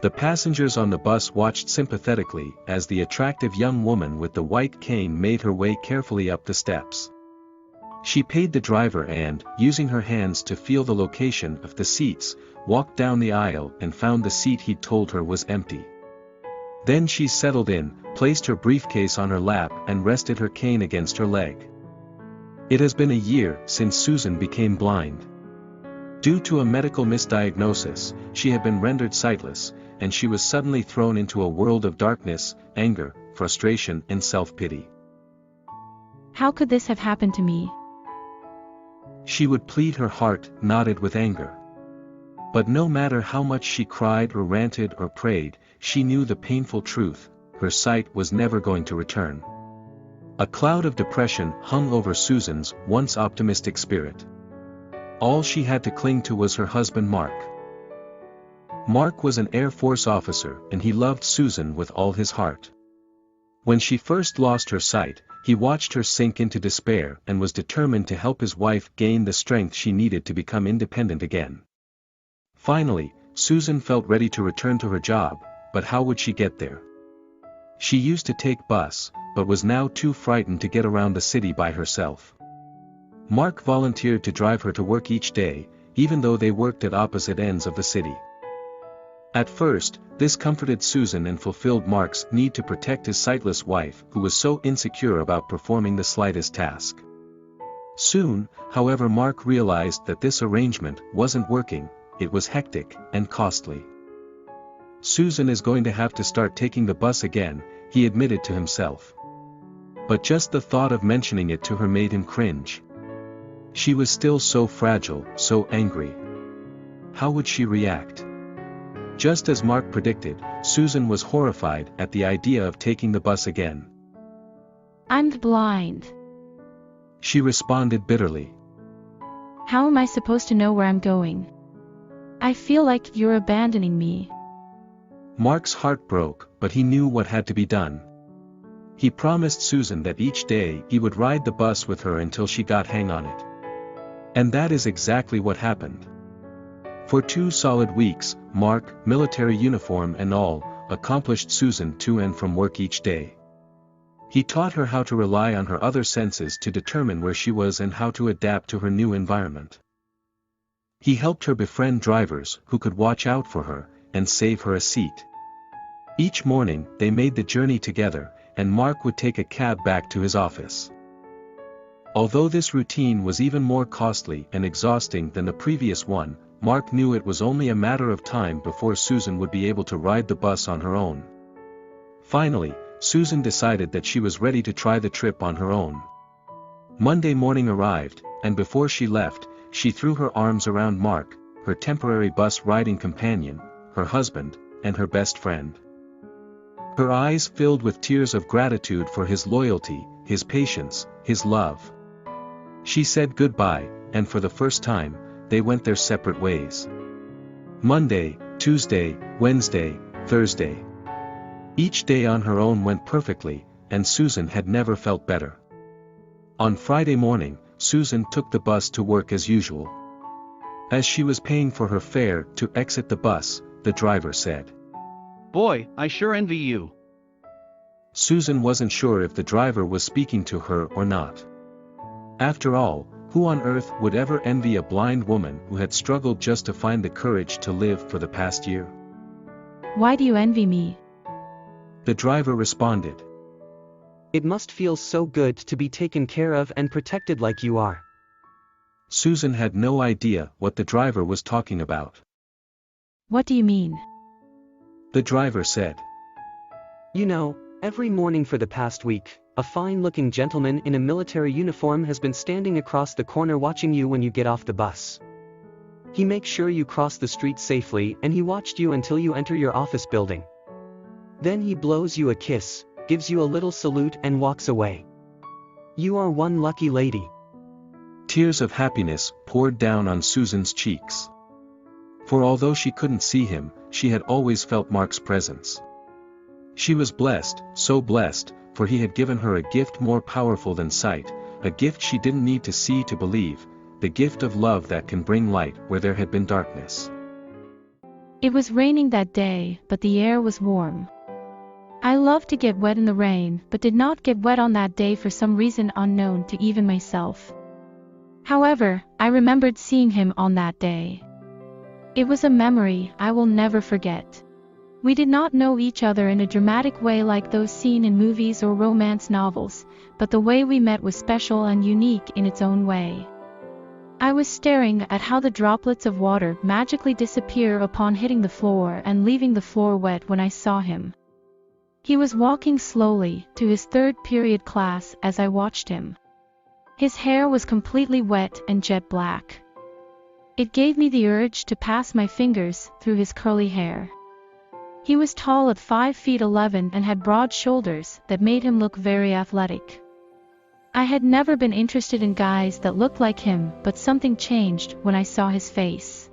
The passengers on the bus watched sympathetically as the attractive young woman with the white cane made her way carefully up the steps. She paid the driver and, using her hands to feel the location of the seats, walked down the aisle and found the seat he'd told her was empty. Then she settled in, placed her briefcase on her lap and rested her cane against her leg. It has been a year since Susan became blind. Due to a medical misdiagnosis, she had been rendered sightless, and she was suddenly thrown into a world of darkness, anger, frustration and self-pity. How could this have happened to me? She would plead, her heart knotted with anger. But no matter how much she cried or ranted or prayed, she knew the painful truth: her sight was never going to return. A cloud of depression hung over Susan's once optimistic spirit. All she had to cling to was her husband Mark. Mark was an Air Force officer and he loved Susan with all his heart. When she first lost her sight, he watched her sink into despair and was determined to help his wife gain the strength she needed to become independent again. Finally, Susan felt ready to return to her job, but how would she get there? She used to take bus, but was now too frightened to get around the city by herself. Mark volunteered to drive her to work each day, even though they worked at opposite ends of the city. At first, this comforted Susan and fulfilled Mark's need to protect his sightless wife, who was so insecure about performing the slightest task. Soon, however, Mark realized that this arrangement wasn't working. It was hectic and costly. Susan is going to have to start taking the bus again, he admitted to himself. But just the thought of mentioning it to her made him cringe. She was still so fragile, so angry. How would she react? Just as Mark predicted, Susan was horrified at the idea of taking the bus again. I'm blind. She responded bitterly. How am I supposed to know where I'm going? I feel like you're abandoning me. Mark's heart broke, but he knew what had to be done. He promised Susan that each day he would ride the bus with her until she got hang on it. And that is exactly what happened. For 2 solid weeks, Mark, military uniform and all, accomplished Susan to and from work each day. He taught her how to rely on her other senses to determine where she was and how to adapt to her new environment. He helped her befriend drivers who could watch out for her and save her a seat. Each morning, they made the journey together, and Mark would take a cab back to his office. Although this routine was even more costly and exhausting than the previous one, Mark knew it was only a matter of time before Susan would be able to ride the bus on her own. Finally, Susan decided that she was ready to try the trip on her own. Monday morning arrived, and before she left, she threw her arms around Mark, her temporary bus riding companion, her husband, and her best friend. Her eyes filled with tears of gratitude for his loyalty, his patience, his love. She said goodbye, and for the first time, they went their separate ways. Monday, Tuesday, Wednesday, Thursday. Each day on her own went perfectly, and Susan had never felt better. On Friday morning, Susan took the bus to work as usual. As she was paying for her fare to exit the bus, the driver said, "Boy, I sure envy you." Susan wasn't sure if the driver was speaking to her or not. After all, who on earth would ever envy a blind woman who had struggled just to find the courage to live for the past year? Why do you envy me? The driver responded. It must feel so good to be taken care of and protected like you are. Susan had no idea what the driver was talking about. What do you mean? The driver said. You know, every morning for the past week, a fine-looking gentleman in a military uniform has been standing across the corner watching you when you get off the bus. He makes sure you cross the street safely and he watched you until you enter your office building. Then he blows you a kiss, gives you a little salute and walks away. You are one lucky lady. Tears of happiness poured down on Susan's cheeks. For although she couldn't see him, she had always felt Mark's presence. She was blessed, so blessed, for he had given her a gift more powerful than sight, a gift she didn't need to see to believe, the gift of love that can bring light where there had been darkness. It was raining that day, but the air was warm. I love to get wet in the rain, but did not get wet on that day for some reason unknown to even myself. However, I remembered seeing him on that day. It was a memory I will never forget. We did not know each other in a dramatic way like those seen in movies or romance novels, but the way we met was special and unique in its own way. I was staring at how the droplets of water magically disappear upon hitting the floor and leaving the floor wet when I saw him. He was walking slowly to his third period class as I watched him. His hair was completely wet and jet black. It gave me the urge to pass my fingers through his curly hair. He was tall at 5 feet 11 and had broad shoulders that made him look very athletic. I had never been interested in guys that looked like him, but something changed when I saw his face.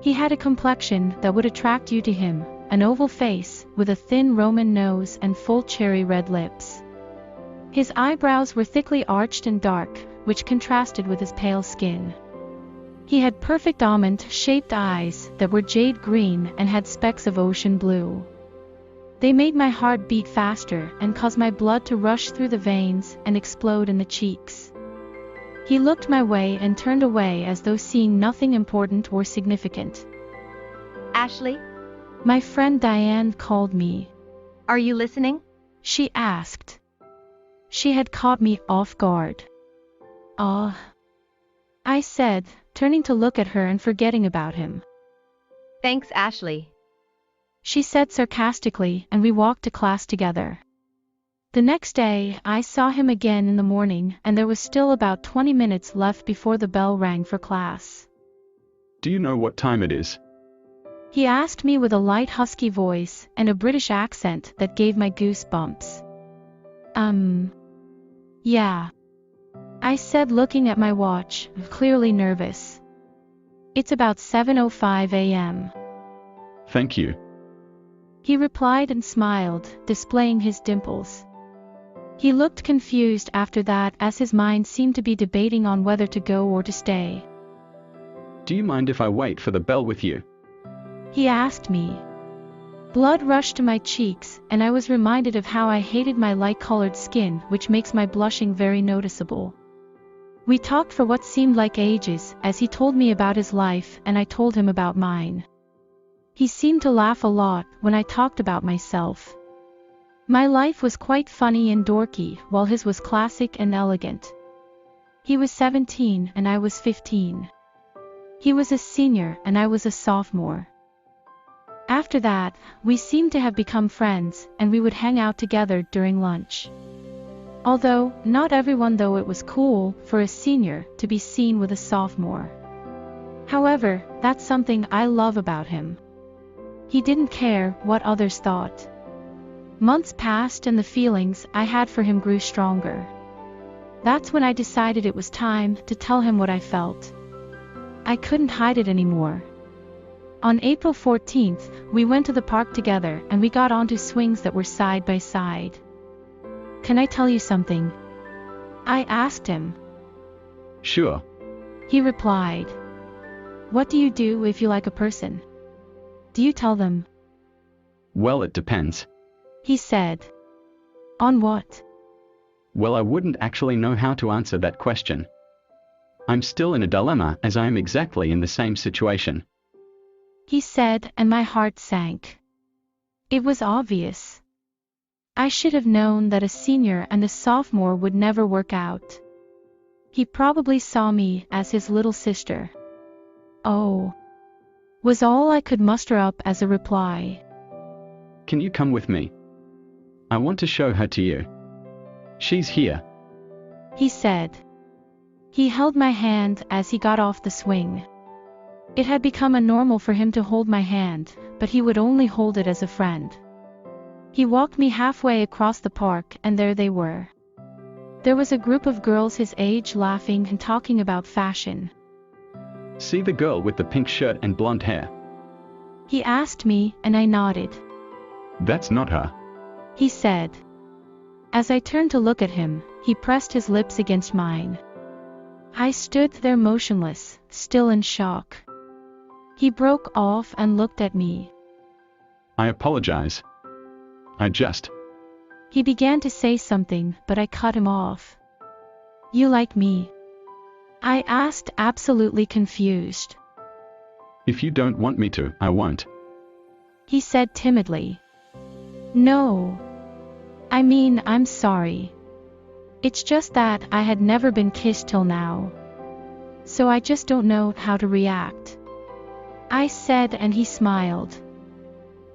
He had a complexion that would attract you to him, an oval face, with a thin Roman nose and full cherry red lips. His eyebrows were thickly arched and dark, which contrasted with his pale skin. He had perfect almond-shaped eyes that were jade green and had specks of ocean blue. They made my heart beat faster and caused my blood to rush through the veins and explode in the cheeks. He looked my way and turned away as though seeing nothing important or significant. Ashley? My friend Diane called me. Are you listening? She asked. She had caught me off guard. I said, turning to look at her and forgetting about him. Thanks, Ashley. She said sarcastically, and we walked to class together. The next day, I saw him again in the morning, and there was still about 20 minutes left before the bell rang for class. Do you know what time it is? He asked me with a light husky voice and a British accent that gave my goosebumps. Yeah. I said, looking at my watch, clearly nervous. It's about 7:05 a.m. Thank you. He replied and smiled, displaying his dimples. He looked confused after that, as his mind seemed to be debating on whether to go or to stay. Do you mind if I wait for the bell with you? He asked me. Blood rushed to my cheeks, and I was reminded of how I hated my light-colored skin, which makes my blushing very noticeable. We talked for what seemed like ages, as he told me about his life and I told him about mine. He seemed to laugh a lot when I talked about myself. My life was quite funny and dorky, while his was classic and elegant. He was 17 and I was 15. He was a senior and I was a sophomore. After that, we seemed to have become friends, and we would hang out together during lunch. Although, not everyone though it was cool for a senior to be seen with a sophomore. However, that's something I love about him. He didn't care what others thought. Months passed and the feelings I had for him grew stronger. That's when I decided it was time to tell him what I felt. I couldn't hide it anymore. On April 14th, we went to the park together and we got onto swings that were side by side. Can I tell you something? I asked him. Sure. He replied. What do you do if you like a person? Do you tell them? Well, it depends. He said. On what? Well, I wouldn't actually know how to answer that question. I'm still in a dilemma, as I am exactly in the same situation. He said, and my heart sank. It was obvious. I should have known that a senior and a sophomore would never work out. He probably saw me as his little sister. Oh, was all I could muster up as a reply. Can you come with me? I want to show her to you. She's here. He said. He held my hand as he got off the swing. It had become a normal for him to hold my hand, but he would only hold it as a friend. He walked me halfway across the park and there they were. There was a group of girls his age laughing and talking about fashion. See the girl with the pink shirt and blonde hair? He asked me and I nodded. That's not her. He said. As I turned to look at him, he pressed his lips against mine. I stood there motionless, still in shock. He broke off and looked at me. I apologize. He began to say something, but I cut him off. You like me? I asked, absolutely confused. If you don't want me to, I won't. He said timidly. No. I mean, I'm sorry. It's just that I had never been kissed till now. So I just don't know how to react. I said, and he smiled.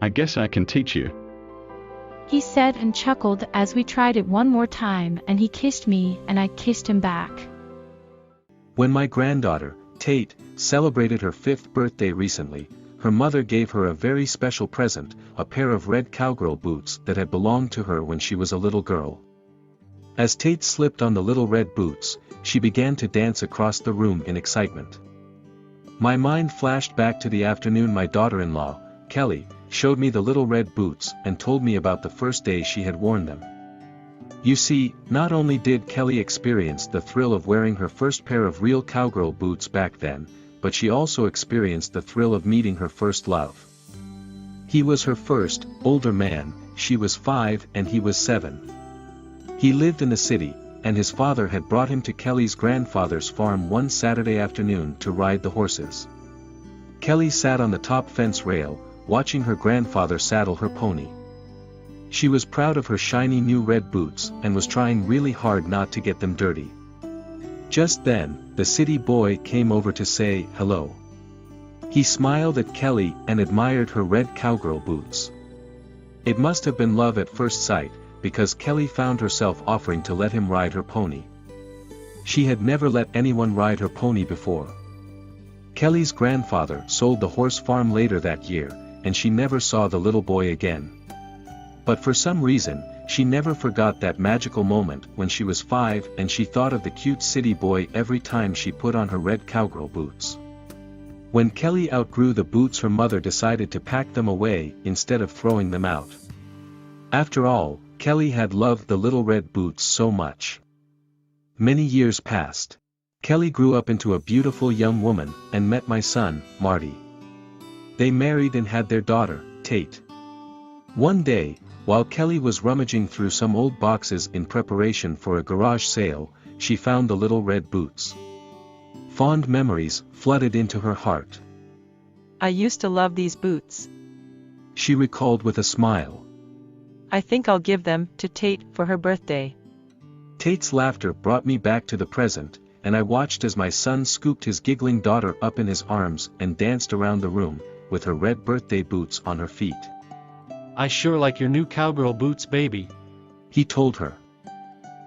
I guess I can teach you. He said and chuckled as we tried it one more time, and he kissed me and I kissed him back. When my granddaughter, Tate, celebrated her 5th birthday recently, her mother gave her a very special present, a pair of red cowgirl boots that had belonged to her when she was a little girl. As Tate slipped on the little red boots, she began to dance across the room in excitement. My mind flashed back to the afternoon my daughter-in-law, Kelly, showed me the little red boots and told me about the first day she had worn them. You see, not only did Kelly experience the thrill of wearing her first pair of real cowgirl boots back then, but she also experienced the thrill of meeting her first love. He was her first, older man, she was 5 and he was 7. He lived in the city, and his father had brought him to Kelly's grandfather's farm one Saturday afternoon to ride the horses. Kelly sat on the top fence rail, watching her grandfather saddle her pony. She was proud of her shiny new red boots and was trying really hard not to get them dirty. Just then, the city boy came over to say hello. He smiled at Kelly and admired her red cowgirl boots. It must have been love at first sight, because Kelly found herself offering to let him ride her pony. She had never let anyone ride her pony before. Kelly's grandfather sold the horse farm later that year, and she never saw the little boy again. But for some reason, she never forgot that magical moment when she was 5 and she thought of the cute city boy every time she put on her red cowgirl boots. When Kelly outgrew the boots, her mother decided to pack them away instead of throwing them out. After all, Kelly had loved the little red boots so much. Many years passed. Kelly grew up into a beautiful young woman and met my son, Marty. They married and had their daughter, Tate. One day, while Kelly was rummaging through some old boxes in preparation for a garage sale, she found the little red boots. Fond memories flooded into her heart. I used to love these boots. She recalled with a smile. I think I'll give them to Tate for her birthday. Tate's laughter brought me back to the present, and I watched as my son scooped his giggling daughter up in his arms and danced around the room, with her red birthday boots on her feet. I sure like your new cowgirl boots, baby. He told her.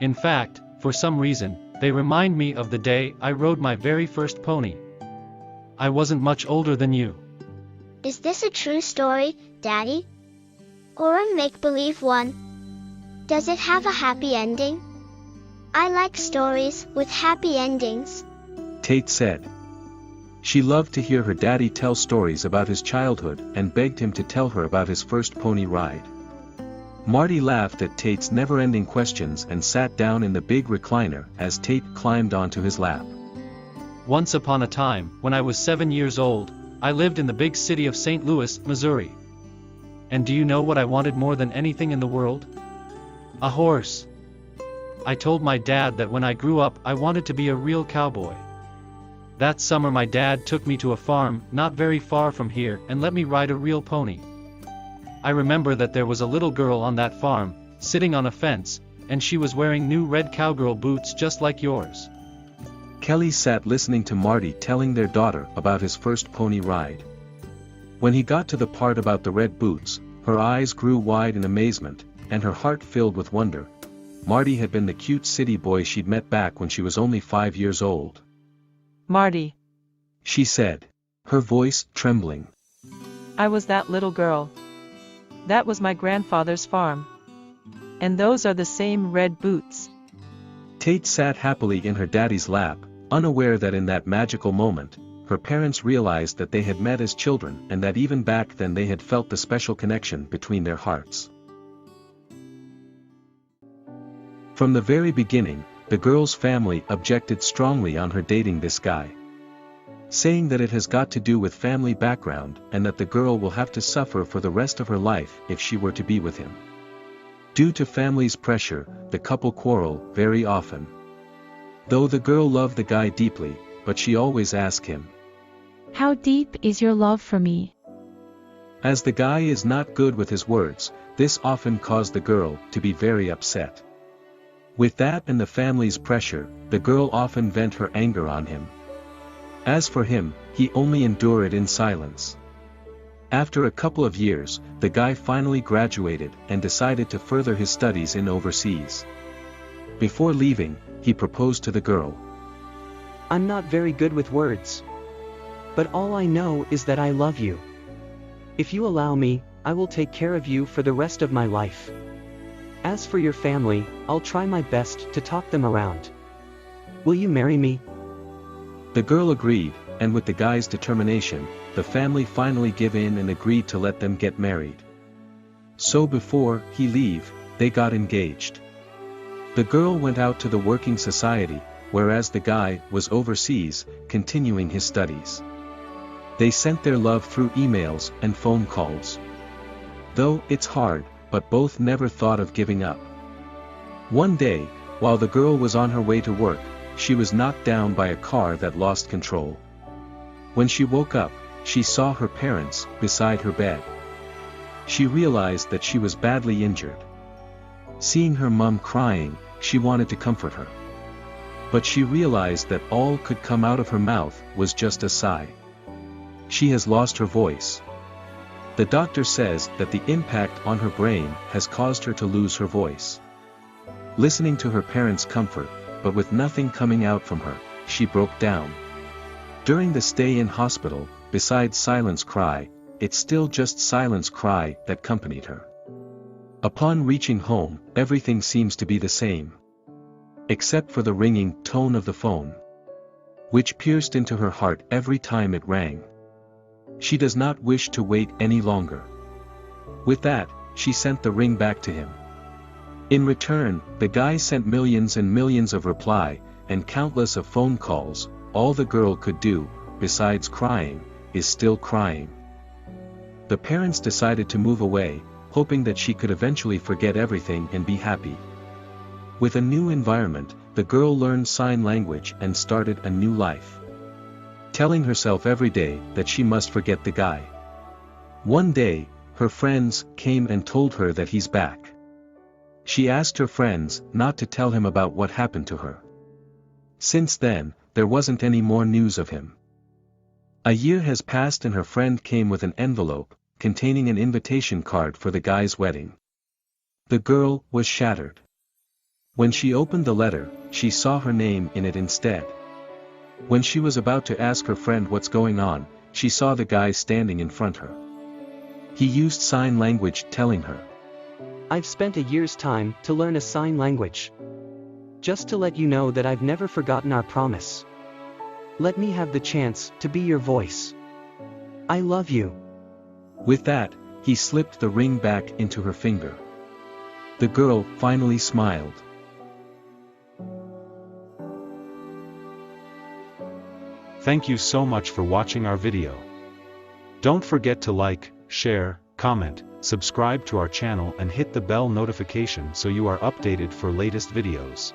In fact, for some reason, they remind me of the day I rode my very first pony. I wasn't much older than you. Is this a true story, Daddy? Or a make-believe one? Does it have a happy ending? I like stories with happy endings, Tate said. She loved to hear her daddy tell stories about his childhood and begged him to tell her about his first pony ride. Marty laughed at Tate's never-ending questions and sat down in the big recliner as Tate climbed onto his lap. Once upon a time, when I was 7 years old, I lived in the big city of St. Louis, Missouri. And do you know what I wanted more than anything in the world? A horse. I told my dad that when I grew up I wanted to be a real cowboy. That summer my dad took me to a farm not very far from here and let me ride a real pony. I remember that there was a little girl on that farm, sitting on a fence, and she was wearing new red cowgirl boots just like yours. Kelly sat listening to Marty telling their daughter about his first pony ride. When he got to the part about the red boots, her eyes grew wide in amazement, and her heart filled with wonder. Marty had been the cute city boy she'd met back when she was only 5 years old. Marty, she said, her voice trembling. I was that little girl. That was my grandfather's farm. And those are the same red boots. Tate sat happily in her daddy's lap, unaware that in that magical moment, her parents realized that they had met as children and that even back then they had felt the special connection between their hearts. From the very beginning, the girl's family objected strongly on her dating this guy. saying that it has got to do with family background and that the girl will have to suffer for the rest of her life if she were to be with him. Due to family's pressure, the couple quarrel very often. Though the girl loved the guy deeply, but she always asked him, How deep is your love for me? As the guy is not good with his words, this often caused the girl to be very upset. With that and the family's pressure, the girl often vent her anger on him. As for him, he only endured it in silence. After a couple of years, the guy finally graduated and decided to further his studies in overseas. Before leaving, he proposed to the girl. I'm not very good with words. But all I know is that I love you. If you allow me, I will take care of you for the rest of my life. As for your family, I'll try my best to talk them around. Will you marry me? The girl agreed, and with the guy's determination, the family finally gave in and agreed to let them get married. So before he leave, they got engaged. The girl went out to the working society, whereas the guy was overseas, continuing his studies. They sent their love through emails and phone calls. Though it's hard, but both never thought of giving up. One day, while the girl was on her way to work, she was knocked down by a car that lost control. When she woke up, she saw her parents beside her bed. She realized that she was badly injured. Seeing her mom crying, she wanted to comfort her. But she realized that all could come out of her mouth was just a sigh. She has lost her voice. The doctor says that the impact on her brain has caused her to lose her voice. Listening to her parents' comfort, but with nothing coming out from her, she broke down. During the stay in hospital, besides silence cry, it's still just silence cry that accompanied her. Upon reaching home, everything seems to be the same. Except for the ringing tone of the phone, which pierced into her heart every time it rang. She does not wish to wait any longer. With that, she sent the ring back to him. In return, the guy sent millions and millions of reply, and countless of phone calls. All the girl could do, besides crying, is still crying. The parents decided to move away, hoping that she could eventually forget everything and be happy. With a new environment, the girl learned sign language and started a new life, telling herself every day that she must forget the guy. One day, her friends came and told her that he's back. She asked her friends not to tell him about what happened to her. Since then, there wasn't any more news of him. A year has passed and her friend came with an envelope, containing an invitation card for the guy's wedding. The girl was shattered. When she opened the letter, she saw her name in it instead. When she was about to ask her friend what's going on, she saw the guy standing in front of her. He used sign language telling her, I've spent a year's time to learn a sign language. Just to let you know that I've never forgotten our promise. Let me have the chance to be your voice. I love you. With that, he slipped the ring back into her finger. The girl finally smiled. Thank you so much for watching our video. Don't forget to like, share, comment, subscribe to our channel and hit the bell notification so you are updated for latest videos.